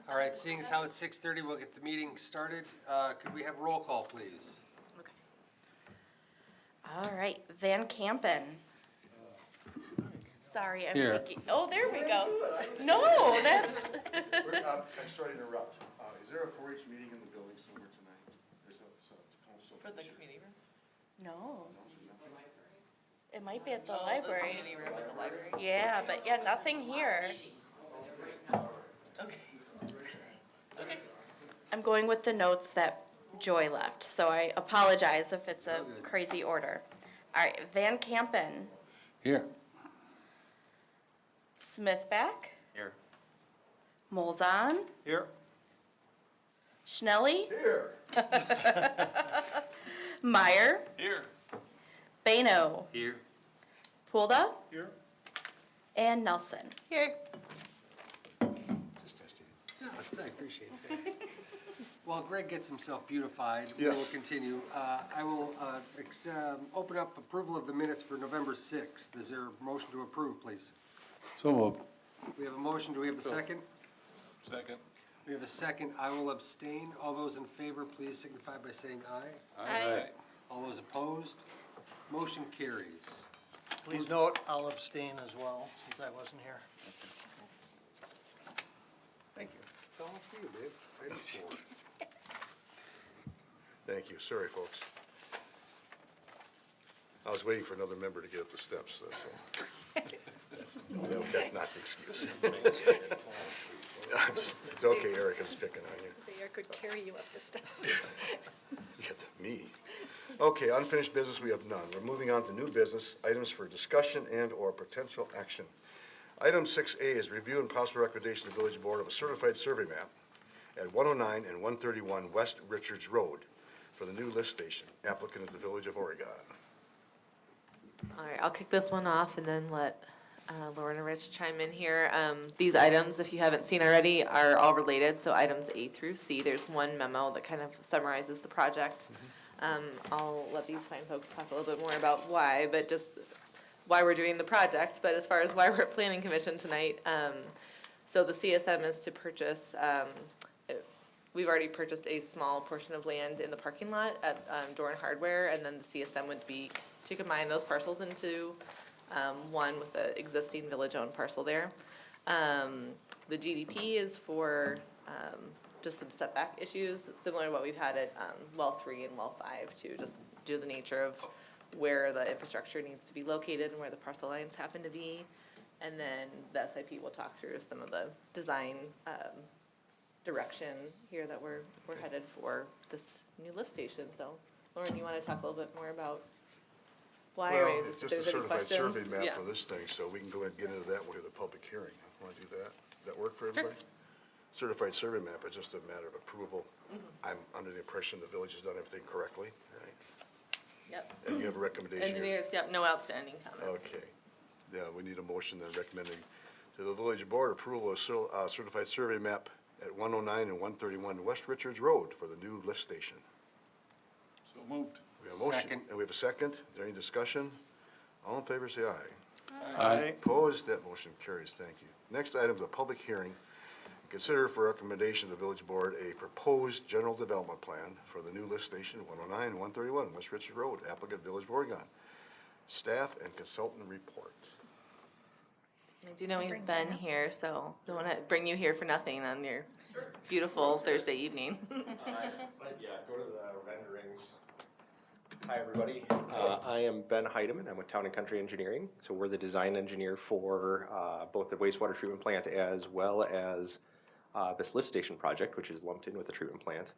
All right, seeing as how it's 6:30, we'll get the meeting started. Could we have roll call, please? Okay. All right, Van Campen. Sorry, I'm Here. thinking, oh, there we go. No, that's, I'm sorry to interrupt. Is there a 4-H meeting in the building somewhere tonight? There's For the community room? no. It might be at the library. Community room at the library? Yeah, but yeah, nothing here. Okay. Okay. I'm going with the notes that Joy left, so I apologize if it's a crazy order. All right, Van Campen, Here. Smithback, Here. Molzon, Here. Schnelly, Here. Meyer, Here. Bano, Here. Pulda, Here. and Nelson. Here. Just testing. I appreciate that. While Greg gets himself beautified, we Yes. will continue. I will open up approval of the minutes for November 6th. Is there a motion to approve, please? So moved. We have a motion. Do we have a second? Second. We have a second. I will abstain. All those in favor, please signify by saying aye. Aye. All those opposed? Motion carries. Please note, I'll abstain as well, since I wasn't here. Thank you. It's all up to you, Dave. Item 4. Thank you. Sorry, folks. I was waiting for another member to get up the steps, so. That's not the excuse. It's okay, Eric, I'm just picking on you. Eric could carry you up the steps. Me. Okay, unfinished business, we have none. We're moving on to new business, items for discussion and/or potential action. Item 6A is review and possible recommendation to the village board of a certified survey map at 109 and 131 West Richards Road for the new lift station. Applicant is the Village of Oregon. All right, I'll kick this one off and then let Lauren and Rich chime in here. These items, if you haven't seen already, are all related, so items A through C. There's one memo that kind of summarizes the project. I'll let these fine folks talk a little bit more about why, but just why we're doing the project. But as far as why we're at Planning Commission tonight, so the CSM is to purchase, we've already purchased a small portion of land in the parking lot at Doran Hardware, and then the CSM would be to combine those parcels into one with the existing village-owned parcel there. The GDP is for just some setback issues, similar to what we've had at well 3 and well 5 too, just due to the nature of where the infrastructure needs to be located and where the parcel lines happen to be. And then the SIP will talk through some of the design direction here that we're headed for this new lift station. So Lauren, you want to talk a little bit more about why? Well, or it's if just a there's any certified survey questions? map Yeah. for this thing, so we can go ahead and get into that when we have the public hearing. Want to do that? That work for everybody? Certified survey map is just a matter of approval. I'm under the impression the village has done everything correctly, right? Yep. And you have a recommendation? Engineers, yep, no outstanding comments. Okay. Yeah, we need a motion then recommending to the village board approval of certified survey map at 109 and 131 West Richards Road for the new lift station. So moved. We have a motion. Second. And we have a second. Is there any discussion? All in favor, say aye. Aye. Opposed? That motion carries. Thank you. Next item is a public hearing. Consider for recommendation of the village board a proposed general development plan for the new lift station, 109 and 131 West Richards Road, applicant Village of Oregon. Staff and consultant report. I do know we have Ben here, so don't want to bring you here for nothing on your beautiful Thursday evening. But yeah, go to the renderings. Hi, everybody. I am Ben Heidemann. I'm with Town and Country Engineering. So we're the design engineer for both the wastewater treatment plant as well as this lift station project, which is lumped in with the treatment plant.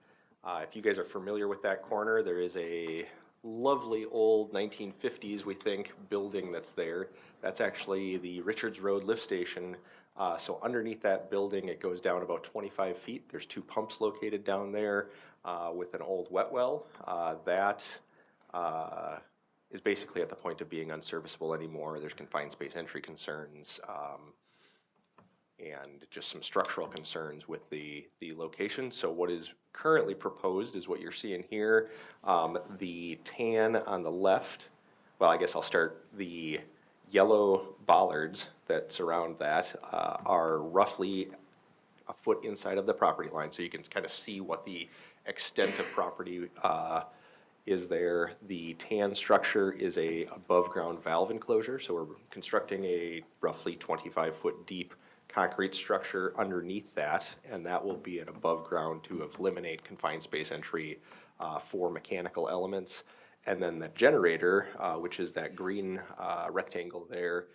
If you guys are familiar with that corner, there is a lovely old 1950s, we think, building that's there. That's actually the Richards Road lift station. So underneath that building, it goes down about 25 feet. There's 2 pumps located down there with an old wet well. That is basically at the point of being unserviceable anymore. There's confined space entry concerns and just some structural concerns with the location. So what is currently proposed is what you're seeing here. The tan on the left, well, I guess I'll start, the yellow bollards that surround that are roughly a foot inside of the property line, so you can kind of see what the extent of property is there. The tan structure is a above-ground valve enclosure, so we're constructing a roughly 25-foot deep concrete structure underneath that, and that will be an above ground to eliminate confined space entry for mechanical elements. And then the generator, which is that green rectangle there,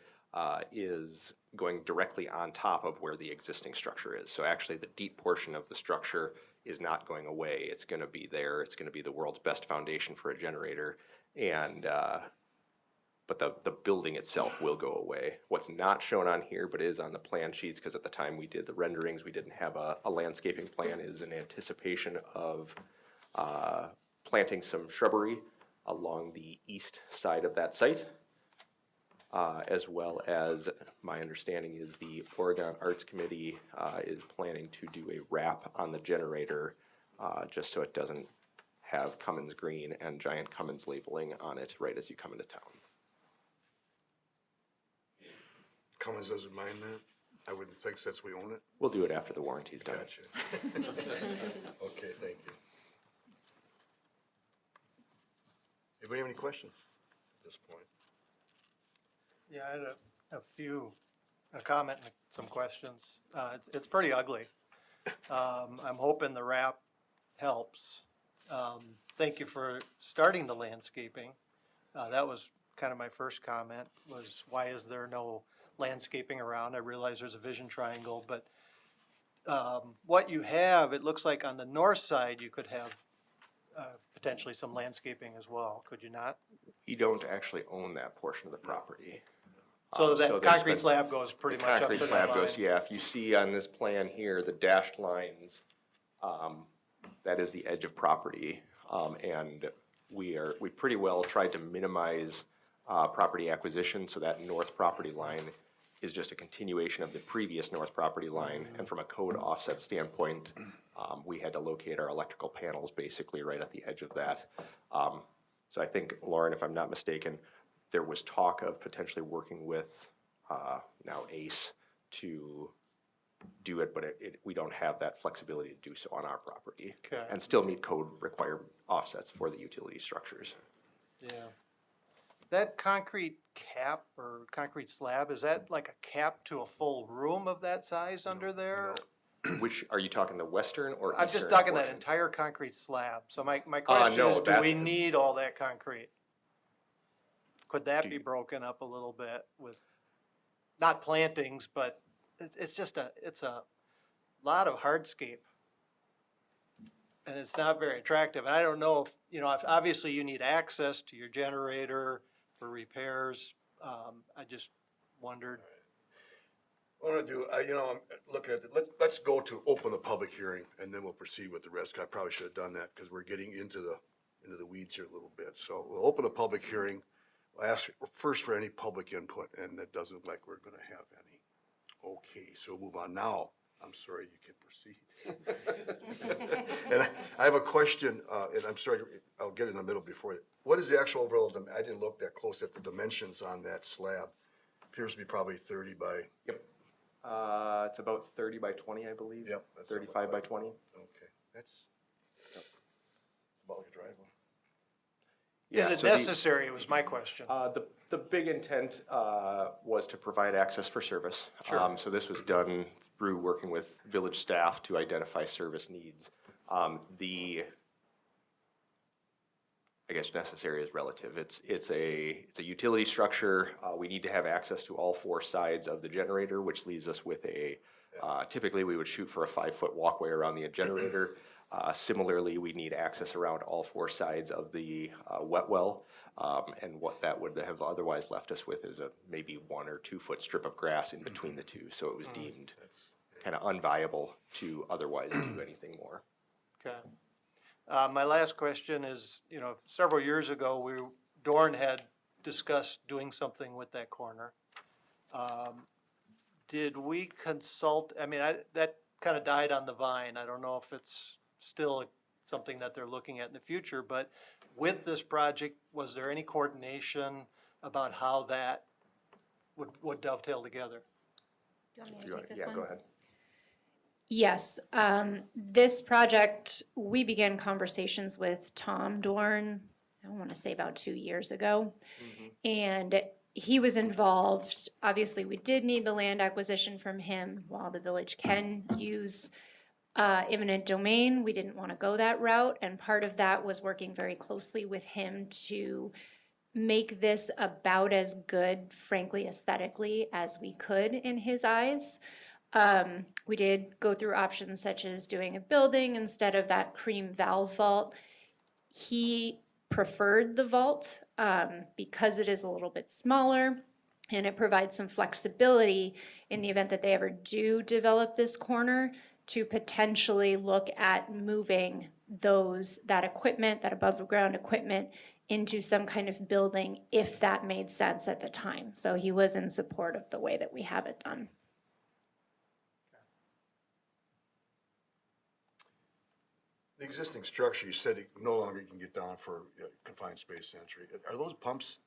is going directly on top of where the existing structure is. So actually the deep portion of the structure is not going away. It's going to be there. It's going to be the world's best foundation for a generator. And but the building itself will go away. What's not shown on here, but is on the plan sheets, because at the time we did the renderings, we didn't have a landscaping plan, is in anticipation of planting some shrubbery along the east side of that site, as well as, my understanding is the Oregon Arts Committee is planning to do a wrap on the generator, just so it doesn't have Cummins Green and Giant Cummins labeling on it right as you come into town. Cummins doesn't mind that? I wouldn't think, since we own it. We'll do it after the warranty's done. Gotcha. Okay, thank you. Anybody have any questions at this point? Yeah, I had a comment and some questions. It's pretty ugly. I'm hoping the wrap helps. Thank you for starting the landscaping. That was kind of my first comment, was why is there no landscaping around? I realize there's a vision triangle, but what you have, it looks like on the north side, you could have potentially some landscaping as well, could you not? You don't actually own that portion of the property. So that there's concrete been- slab goes pretty The much up to concrete that slab line? goes, yeah, if you see on this plan here, the dashed lines, that is the edge of property. And we pretty well tried to minimize property acquisition, so that north property line is just a continuation of the previous north property line. And from a code offset standpoint, we had to locate our electrical panels basically right at the edge of that. So I think, Lauren, if I'm not mistaken, there was talk of potentially working with now ACE to do it, but we don't have that flexibility to do so on our property. Okay. And still meet code required offsets for the utility structures. Yeah. That concrete cap or concrete slab, is that like a cap to a full room of that size under there? Which, are you talking the western or eastern I'm just talking that portion? entire concrete slab. So my question no, is, do we that's- need all that concrete? Could that Do be you- broken up a little bit with, not plantings, but it's just it's a lot of hardscape. And it's not very attractive. And I don't know if, if obviously you need access to your generator for repairs. I just wondered. What I want to do, I'm looking at, let's go to open the public hearing, and then we'll proceed with the rest. I probably should have done that, because we're getting into the weeds here a little bit. So we'll open a public hearing. We'll ask first for any public input, and it doesn't look like we're gonna have any. Okay, so move on now. I'm sorry, you can proceed. And I have a question, and I'm sorry, I'll get in the middle before. What is the actual overall, I didn't look that close at the dimensions on that slab. Appears to be probably 30 by, Yep. It's about 30 by 20, I believe. Yep, that's 35 by about- 20. okay, that's about like a driveway. Is Yeah, it so the- necessary, was my question. The big intent was to provide access for service. Sure. So this was done through working with village staff to identify service needs. I guess necessary is relative. It's a utility structure. We need to have access to all four sides of the generator, which leaves us with typically we would shoot for a 5-foot walkway around the generator. Similarly, we need access around all four sides of the wet well. And what that would have otherwise left us with is a maybe 1 or 2 foot strip of grass in between the two. So it was deemed kind of unviable to otherwise do anything more. Okay. My last question is, several years ago, Dorn had discussed doing something with that corner. Did we consult, that kind of died on the vine. I don't know if it's still something that they're looking at in the future, but with this project, was there any coordination about how that would dovetail together? Do you want me If to you take want- this Yeah, one? go ahead. Yes, this project, we began conversations with Tom Dorn, I want to say about 2 years ago. And he was involved, obviously, we did need the land acquisition from him. While the village can use eminent domain, we didn't want to go that route. And part of that was working very closely with him to make this about as good, frankly, aesthetically, as we could in his eyes. We did go through options such as doing a building instead of that cream valve vault. He preferred the vault because it is a little bit smaller and it provides some flexibility in the event that they ever do develop this corner to potentially look at moving that equipment, that above ground equipment, into some kind of building if that made sense at the time. So he was in support of the way that we have it done. The existing structure, you said it no longer can get down for confined space entry. Are those pumps,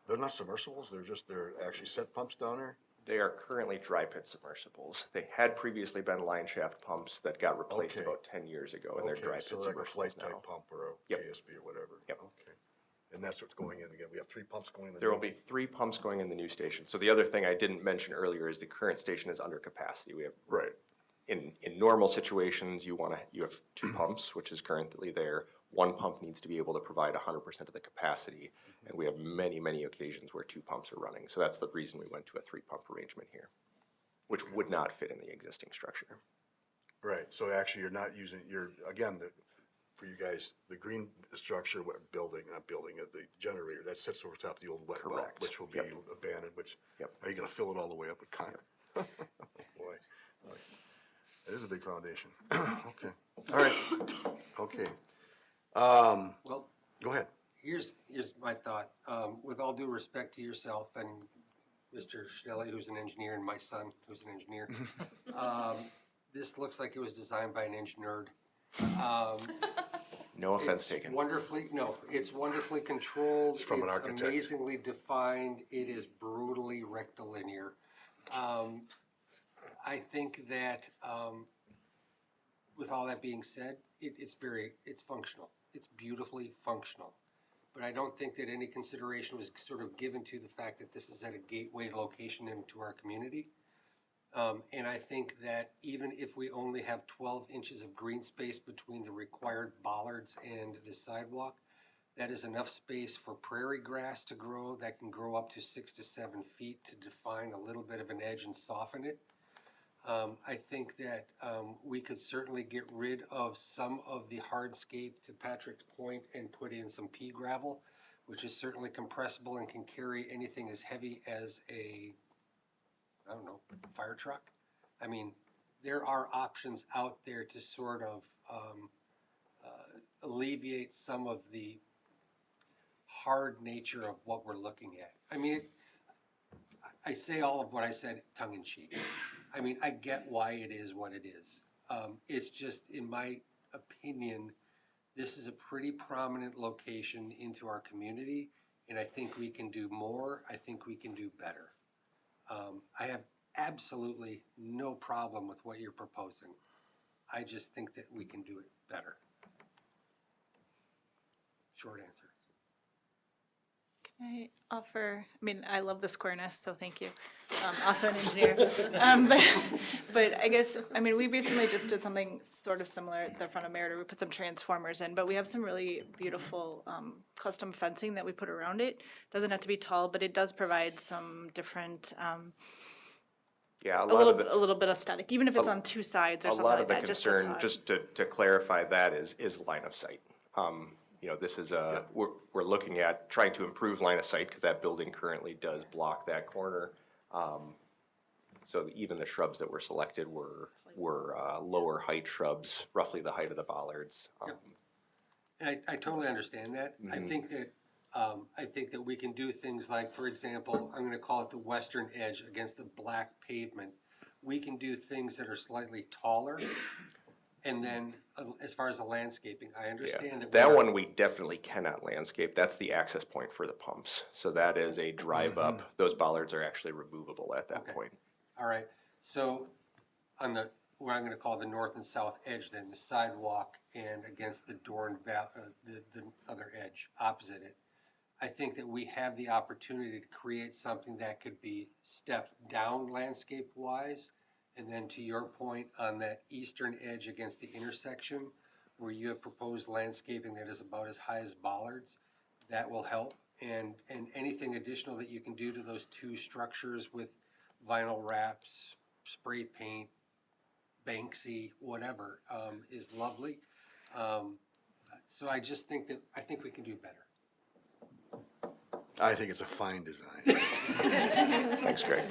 they're not submersibles, they're actually set pumps down there? They are currently dry pit submersibles. They had previously been line shaft pumps that got replaced Okay. about 10 years ago, and they're dry Okay, pit so like a submersibles flight now. type pump or a Yep. KSB or whatever? Yep. Okay. And that's what's going in again. We have 3 pumps going in the There will new- be 3 pumps going in the new station. So the other thing I didn't mention earlier is the current station is under capacity. We have Right. in normal situations, you have 2 pumps, which is currently there. 1 pump needs to be able to provide 100% of the capacity, and we have many, many occasions where 2 pumps are running. So that's the reason we went to a 3-pump arrangement here, which would not fit in the existing structure. Right, so actually you're not using, for you guys, the green structure, the generator, that sits over top of the old wet well, Correct. which will be Yep. abandoned, Yep. are you gonna fill it all the way up with concrete? Boy, that is a big foundation. Okay, all right, okay. Well, Go ahead. here's my thought. With all due respect to yourself and Mr. Schnelly, who's an engineer, and my son, who's an engineer, this looks like it was designed by an engineer. No offense It's taken. it's wonderfully controlled. It's from an architect. Amazingly defined. It is brutally rectilinear. I think that, with all that being said, it's functional. It's beautifully functional. But I don't think that any consideration was sort of given to the fact that this is at a gateway location into our community. And I think that even if we only have 12 inches of green space between the required bollards and the sidewalk, that is enough space for prairie grass to grow that can grow up to 6 to 7 feet to define a little bit of an edge and soften it. I think that we could certainly get rid of some of the hardscape, to Patrick's point, and put in some pea gravel, which is certainly compressible and can carry anything as heavy as fire truck. I mean, there are options out there to sort of alleviate some of the hard nature of what we're looking at. I mean, I say all of what I said tongue in cheek. I mean, I get why it is what it is. It's just, in my opinion, this is a pretty prominent location into our community, and I think we can do more. I think we can do better. I have absolutely no problem with what you're proposing. I just think that we can do it better. Short answer. I offer, I mean, I love the squareness, so thank you. Also an engineer. But I guess, I mean, we recently just did something sort of similar at the front of Merida. We put some transformers in, but we have some really beautiful custom fencing that we put around it. Doesn't have to be tall, but it does provide some different, Yeah, a little bit aesthetic, even if it's on two sides or a something lot like of the that, just a concern, thought. just to clarify that, is line of sight. You know, this is we're looking at trying to improve line of sight because that building currently does block that corner. So even the shrubs that were selected were lower height shrubs, roughly the height of the bollards. And I totally understand that. I think that we can do things like, for example, I'm gonna call it the western edge against the black pavement. We can do things that are slightly taller. And then, as far as the landscaping, I understand that. That one we definitely cannot landscape. That's the access point for the pumps. So that is a drive up. Those bollards are actually removable at that Okay. point. All right, so on the, what I'm gonna call the north and south edge then, the sidewalk and against the Dorn the other edge, opposite it. I think that we have the opportunity to create something that could be stepped down landscape wise. And then to your point on that eastern edge against the intersection, where you have proposed landscaping that is about as high as bollards, that will help. And anything additional that you can do to those two structures with vinyl wraps, spray paint, Banksy, whatever, is lovely. So I just think I think we can do better. I think it's a fine design. Thanks, Greg.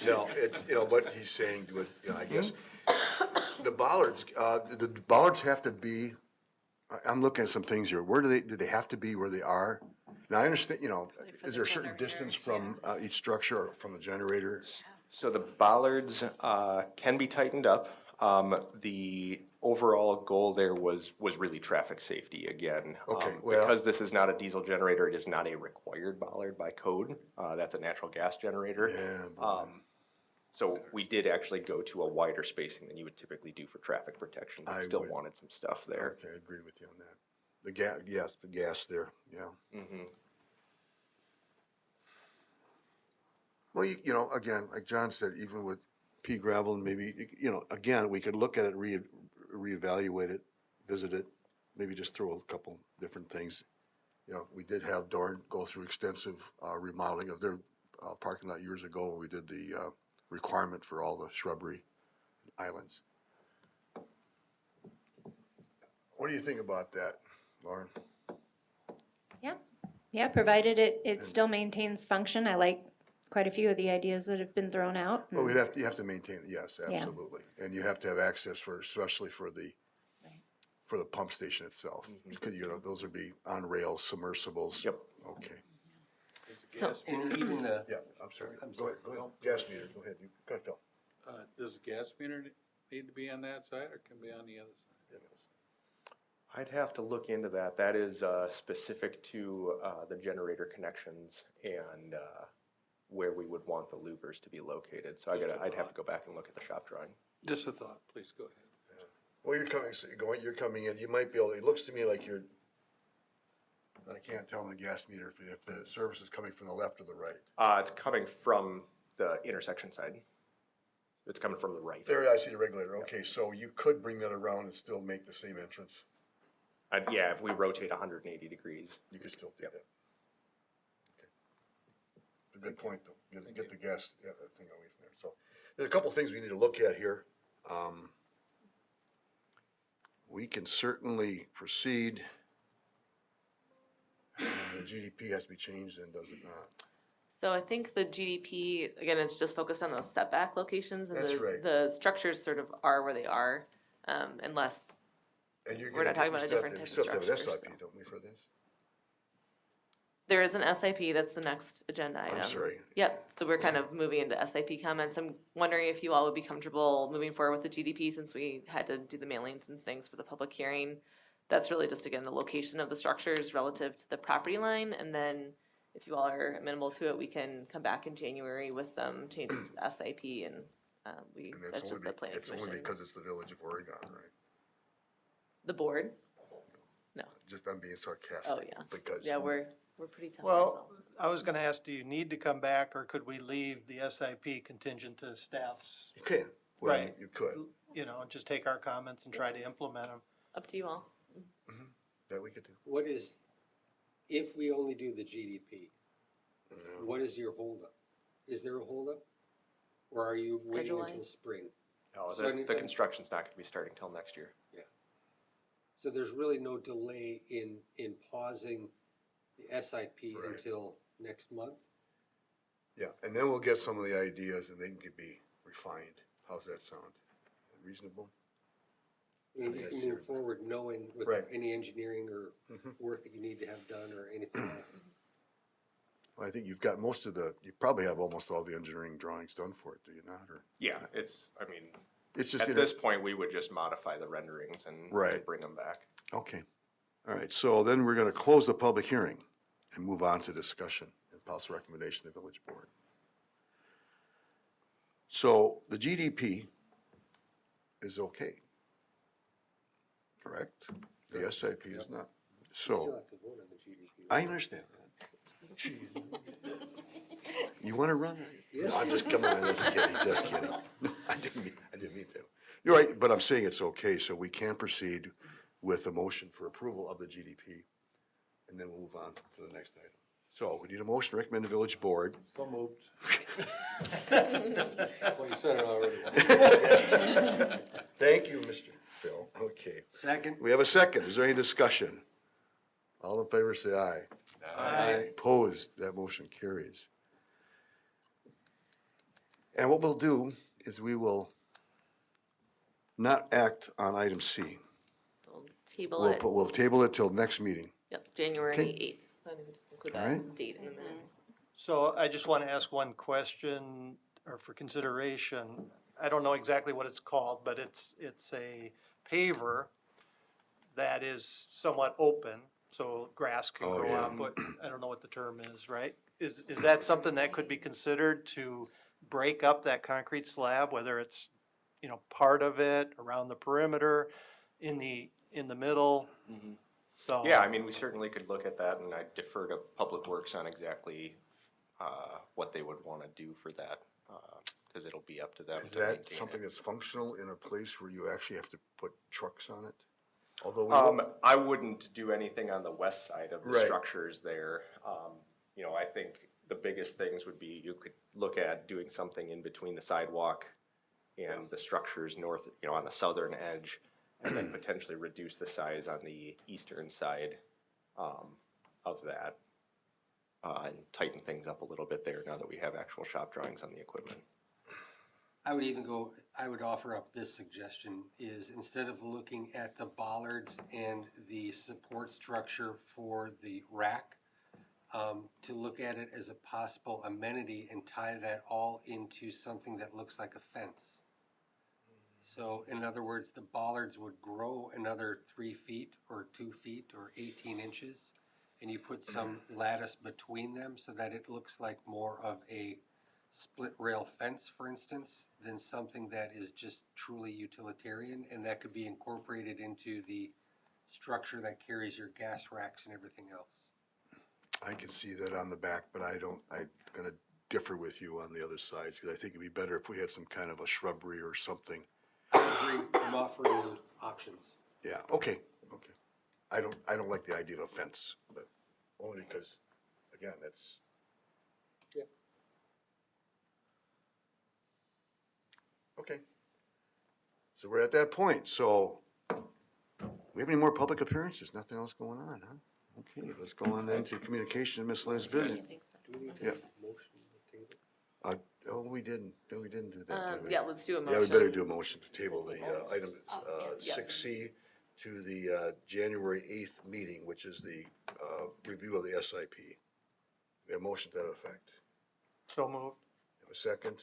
No, it's, what he's saying, I guess, the bollards have to be, I'm looking at some things here, do they have to be where they are? Now, I understand, is there a certain distance from, each structure or from the generator? So the bollards can be tightened up. The overall goal there was really traffic safety again. Okay, well- Because this is not a diesel generator, it is not a required bollard by code. That's a natural gas generator. Yeah, boy. So we did actually go to a wider spacing than you would typically do for traffic protection, but I still would- wanted some stuff there. Okay, I agree with you on that. The gas there, yeah. Well, again, like John said, even with pea gravel, maybe, again, we could look at it, reevaluate it, visit it, maybe just throw a couple different things. We did have Dorn go through extensive remodeling of their parking lot years ago when we did the requirement for all the shrubbery islands. What do you think about that, Lauren? Yeah, provided it still maintains function. I like quite a few of the ideas that have been thrown out. Well, you have to maintain it, yes, absolutely. And you have to have access especially for the pump station itself. Because, those would be on rails, submersibles. Yep. Okay. So, And even the, Yeah, I'm sorry. I'm Go ahead. Gas meter, go ahead. Go ahead, Phil. Does the gas meter need to be on that side or can be on the other side? I'd have to look into that. That is specific to the generator connections and where we would want the loopers to be located. So I'd have to go back and look at the shop drawing. Just a thought, please go ahead. Well, you're coming in, you might be able, it looks to me like I can't tell on the gas meter if the service is coming from the left or the right. It's coming from the intersection side. It's coming from the right. There, I see the regulator. Okay, so you could bring that around and still make the same entrance. Yeah, if we rotate 180 degrees. You could still do that. Okay. A good point, though. Get the gas thing away from there. So there's a couple things we need to look at here. We can certainly proceed. The GDP has to be changed, and does it not? so I think the GDP, again, it's just focused on those setback locations and That's right. the structures sort of are where they are, unless, And you're We're not talking about a different type of We still have to have an structure, SIP, don't we, for this? there is an SIP, that's the next agenda item. I'm sorry. Yep, so we're kind of moving into SIP comments. I'm wondering if you all would be comfortable moving forward with the GDP since we had to do the mailings and things for the public hearing. That's really just, again, the location of the structures relative to the property line, and then if you all are amenable to it, we can come back in January with some changes to the SIP and, And that's it's just the planning it's only commission. because it's the Village of Oregon, right? The board? Just I'm being sarcastic. Oh, yeah. Because Yeah, we're, We're pretty tough on Well, ourselves. I was gonna ask, do you need to come back, or could we leave the SIP contingent to staff's? You can, well, Right. you could, You know, and just take our comments and try to implement them. Up to you all. that we could do. What is, if we only do the GDP, what is your holdup? Is there a holdup? Or are you waiting until Schedule-wise? spring? No, So any- the construction's not gonna be starting till next year. So there's really no delay in pausing the SIP Right. until next month? Yeah, and then we'll get some of the ideas and they can be refined. How's that sound? Reasonable? I mean, you Yes, can sir. move forward knowing with Right. any engineering or Mhm. work that you need to have done or anything else. Well, I think you've got most of the, you probably have almost all the engineering drawings done for it, do you not, or? Yeah, I mean, It's just, at this point, we would just modify the renderings and Right. bring them back. okay. All right, so then we're gonna close the public hearing and move on to discussion and possible recommendation of the village board. So the GDP is okay. Correct? The SIP is not. You still So, have to vote on the GDP. I understand that. You wanna run? No, I'm just, come on, just kidding, just kidding. I didn't mean to. You're right, but I'm saying it's okay, so we can proceed with a motion for approval of the GDP, and then we'll move on to the next item. So we need a motion to recommend the village board. So moved. Well, you said it already. Thank you, Mr. Phil. Okay. Second? We have a second. Is there any discussion? All in favor, say aye. Aye. Opposed, that motion carries. And what we'll do is we will not act on item C. We'll table it. We'll table it till next meeting. Yep, January Okay. 8th. I think we just include All that right. date in the minutes. So I just want to ask one question, or for consideration. I don't know exactly what it's called, but it's a paver that is somewhat open, so grass can Oh, grow yeah. up, but I don't know what the term is, right? Is that something that could be considered to break up that concrete slab, whether it's, you know, part of it, around the perimeter, in the middle? So. Yeah, I mean, we certainly could look at that, and I defer to Public Works on exactly what they would want to do for that, because it'll be up to them Is to maintain that it. something that's functional in a place where you actually have to put trucks on it? Although we will- I wouldn't do anything on the west side of the Right. structures there. You know, I think the biggest things would be, you could look at doing something in between the sidewalk and the structures north, you know, on the southern edge, and then potentially reduce the size on the eastern side of that, and tighten things up a little bit there now that we have actual shop drawings on the equipment. I would offer up this suggestion is instead of looking at the bollards and the support structure for the rack, to look at it as a possible amenity and tie that all into something that looks like a fence. So in other words, the bollards would grow another 3 feet or 2 feet or 18 inches. And you put some lattice between them so that it looks like more of a split rail fence, for instance, than something that is just truly utilitarian. And that could be incorporated into the structure that carries your gas racks and everything else. I can see that on the back, but I'm gonna differ with you on the other sides, because I think it'd be better if we had some kind of a shrubbery or something. I agree, I'm offering you options. Yeah, okay. I don't like the idea of a fence, but only because, again, that's. Yeah. Okay. So we're at that point, so, we have any more public appearances? Nothing else going on, huh? Okay, let's go on then to communication and miscellaneous business. Do we need Yeah. a motion to table? Oh, we didn't do that, did we? Yeah, let's do a motion. Yeah, we better do a motion to table the item yeah. 6C to the January 8th meeting, which is the review of the SIP. We have a motion to that effect. So moved. Have a second?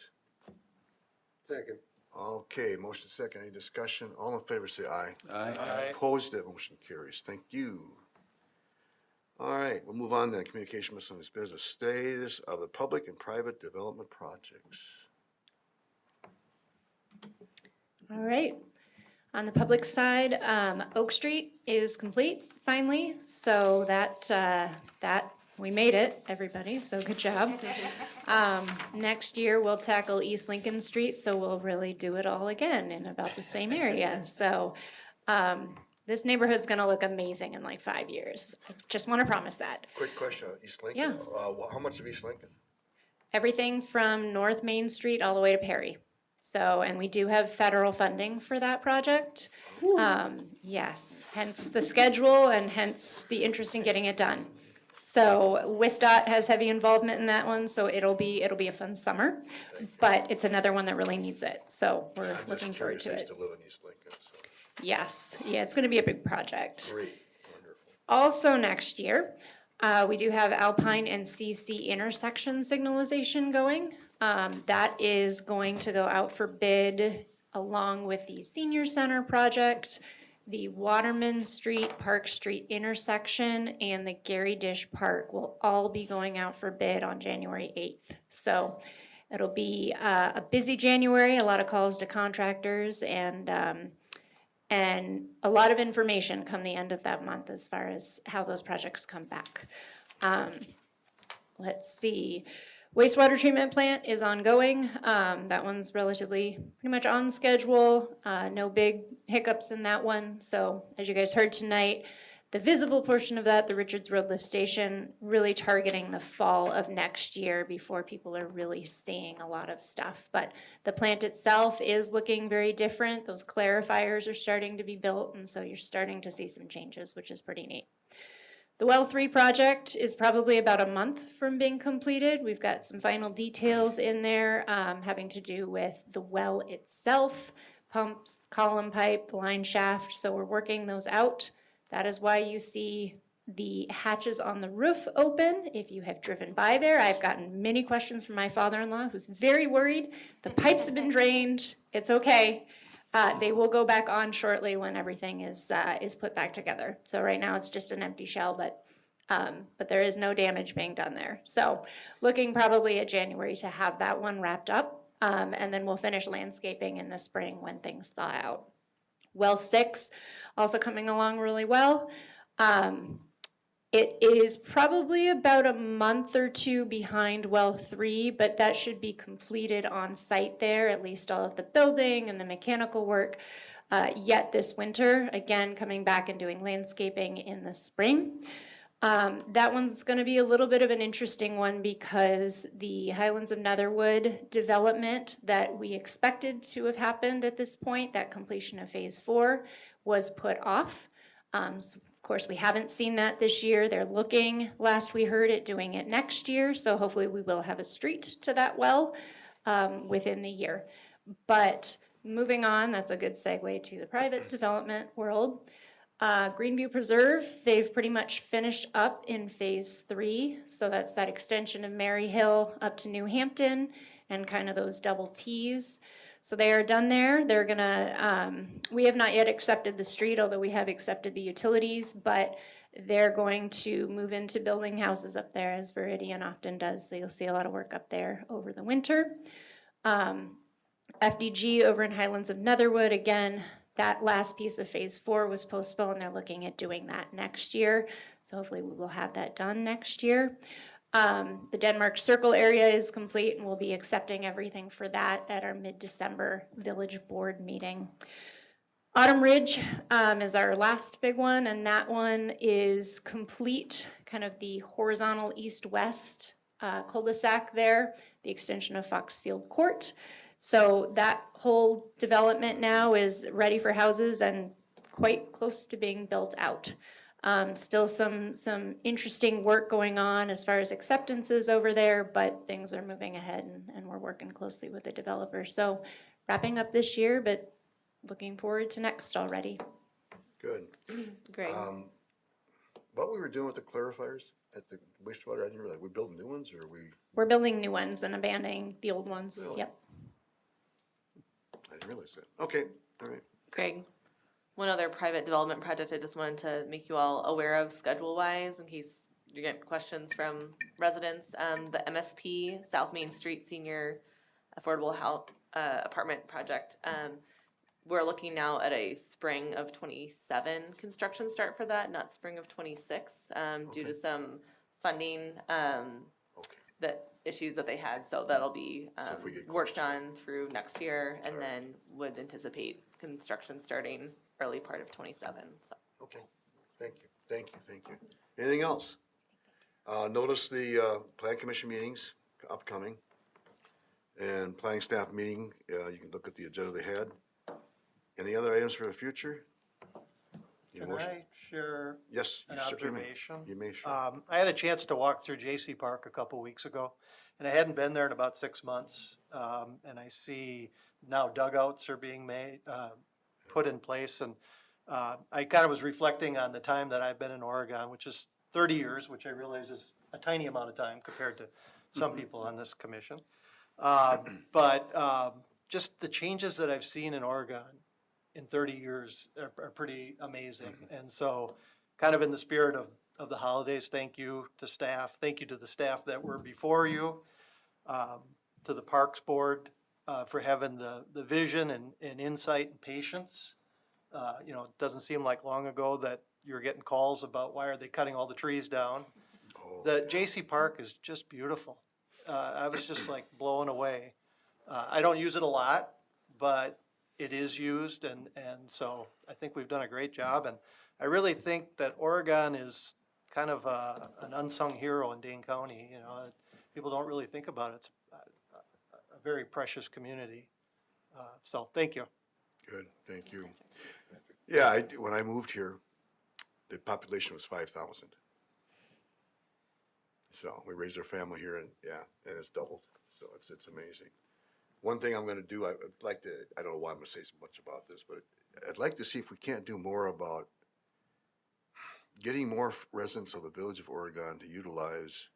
Second. Okay, motion second. Any discussion? All in favor say aye. Aye. Opposed, that motion carries. Thank you. All right, we'll move on then. Communication miscellaneous business. Status of the public and private development projects. All right. On the public side, Oak Street is complete finally, so that we made it, everybody, so good job. Next year, we'll tackle East Lincoln Street, so we'll really do it all again in about the same area. So, this neighborhood's gonna look amazing in like 5 years. I just wanna promise that. Quick question on East Lincoln. Yeah. How much of East Lincoln? Everything from North Main Street all the way to Perry. So, and we do have federal funding for that project. Yes, hence the schedule and hence the interest in getting it done. So WISDOT has heavy involvement in that one, so it'll be a fun summer. But it's another one that really needs it, so we're I'm looking just forward curious, to I used it. to live in East Lincoln, so, Yes, yeah, it's gonna be a big project. great, wonderful. Also next year, we do have Alpine and CC intersection signalization going. That is going to go out for bid along with the senior center project, the Waterman Street, Park Street intersection, and the Gary Dish Park will all be going out for bid on January 8th. So it'll be a busy January, a lot of calls to contractors, and a lot of information come the end of that month as far as how those projects come back. Let's see, wastewater treatment plant is ongoing. That one's relatively pretty much on schedule. No big hiccups in that one. So as you guys heard tonight, the visible portion of that, the Richards Road Lift Station, really targeting the fall of next year before people are really seeing a lot of stuff. But the plant itself is looking very different. Those clarifiers are starting to be built, and so you're starting to see some changes, which is pretty neat. The Well 3 project is probably about a month from being completed. We've got some final details in there having to do with the well itself, pumps, column pipe, the line shaft, so we're working those out. That is why you see the hatches on the roof open. If you have driven by there, I've gotten many questions from my father-in-law who's very worried. The pipes have been drained. It's okay. They will go back on shortly when everything is put back together. So right now it's just an empty shell, but there is no damage being done there. So looking probably at January to have that one wrapped up. And then we'll finish landscaping in the spring when things thaw out. Well 6, also coming along really well. It is probably about a month or two behind Well 3, but that should be completed on site there, at least all of the building and the mechanical work, yet this winter. Again, coming back and doing landscaping in the spring. That one's going to be a little bit of an interesting one because the Highlands of Netherwood development that we expected to have happened at this point, that completion of phase 4, was put off. So of course, we haven't seen that this year. They're looking, last we heard, at doing it next year. So hopefully we will have a street to that well within the year. But moving on, that's a good segue to the private development world. Greenview Preserve, they've pretty much finished up in phase 3. So that's that extension of Mary Hill up to New Hampton and kind of those double T's. So they are done there. They're gonna, we have not yet accepted the street, although we have accepted the utilities, but they're going to move into building houses up there as Viridian often does. So you'll see a lot of work up there over the winter. FDG over in Highlands of Netherwood, again, that last piece of phase 4 was postponed. They're looking at doing that next year. So hopefully we will have that done next year. The Denmark Circle area is complete and we'll be accepting everything for that at our mid-December village board meeting. Autumn Ridge is our last big one, and that one is complete, kind of the horizontal east-west cul-de-sac there, the extension of Foxfield Court. So that whole development now is ready for houses and quite close to being built out. Still some interesting work going on as far as acceptances over there, but things are moving ahead and we're working closely with the developer. So wrapping up this year, but looking forward to next already. Good. Great. What we were doing with the clarifiers at the wastewater, I didn't realize, we building new ones or we, We're building new ones and abandoning the old ones. Really? Yep. I didn't realize that. Okay, all right. Greg, one other private development project I just wanted to make you all aware of schedule-wise in case you get questions from residents. The MSP South Main Street Senior Affordable Health Apartment Project. We're looking now at a spring of 27 construction start for that, not spring of 26, due to some funding, Okay, the issues that they had, so that'll be, So if we get worked close to on through next year, and then would anticipate construction starting early part of '27, so. okay. Thank you, thank you, thank you. Anything else? Notice the plan commission meetings upcoming. And planning staff meeting, you can look at the agenda they had. Any other items for the future? Need a Can motion? I share Yes. an you certainly may. observation? You may, sure. I had a chance to walk through J.C. Park a couple weeks ago, and I hadn't been there in about 6 months. And I see now dugouts are being made, put in place, and I kind of was reflecting on the time that I've been in Oregon, which is 30 years, which I realize is a tiny amount of time compared to some people on this commission. But just the changes that I've seen in Oregon in 30 years are pretty amazing. And so, kind of in the spirit of the holidays, thank you to staff, thank you to the staff that were before you, to the Parks Board for having the vision and insight and patience. You know, it doesn't seem like long ago that you were getting calls about why are they cutting all the trees down. The J.C. Park is just beautiful. I was just like blown away. I don't use it a lot, but it is used, and so I think we've done a great job. And I really think that Oregon is kind of an unsung hero in Dane County. You know, people don't really think about it. It's a very precious community. So thank you. Good, thank you. Yeah, when I moved here, the population was 5,000. So we raised our family here and, yeah, and it's doubled. So it's amazing. One thing I'm gonna do, I'd like to, I don't know why I'm gonna say so much about this, but I'd like to see if we can't do more about getting more residents of the Village of Oregon to utilize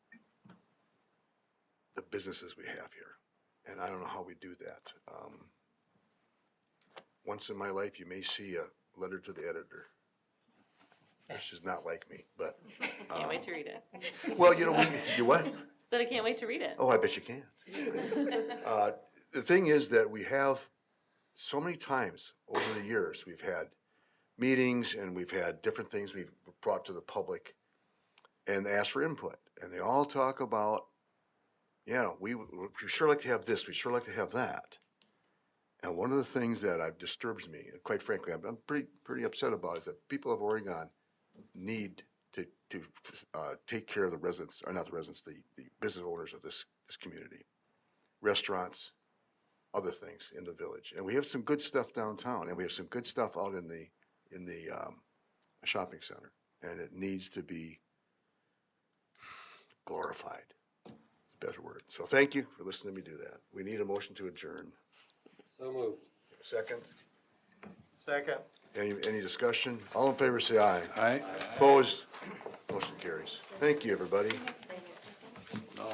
the businesses we have here. And I don't know how we do that. Once in my life, you may see a letter to the editor. Which is not like me, but, Can't wait to read it. well, you know, you what? Said I can't wait to read it. Oh, I bet you can. The thing is that we have so many times over the years, we've had meetings and we've had different things we've brought to the public and asked for input. And they all talk about, you know, we sure like to have this, we sure like to have that. And one of the things that disturbs me, and quite frankly, I'm pretty upset about, is that people of Oregon need to take care of the residents, or not the residents, the business owners of this community. Restaurants, other things in the village. And we have some good stuff downtown, and we have some good stuff out in the shopping center. And it needs to be glorified, better word. So thank you for listening to me do that. We need a motion to adjourn. So moved. Second? Second. Any discussion? All in favor, say aye. Aye. Opposed? Motion carries. Thank you, everybody. No.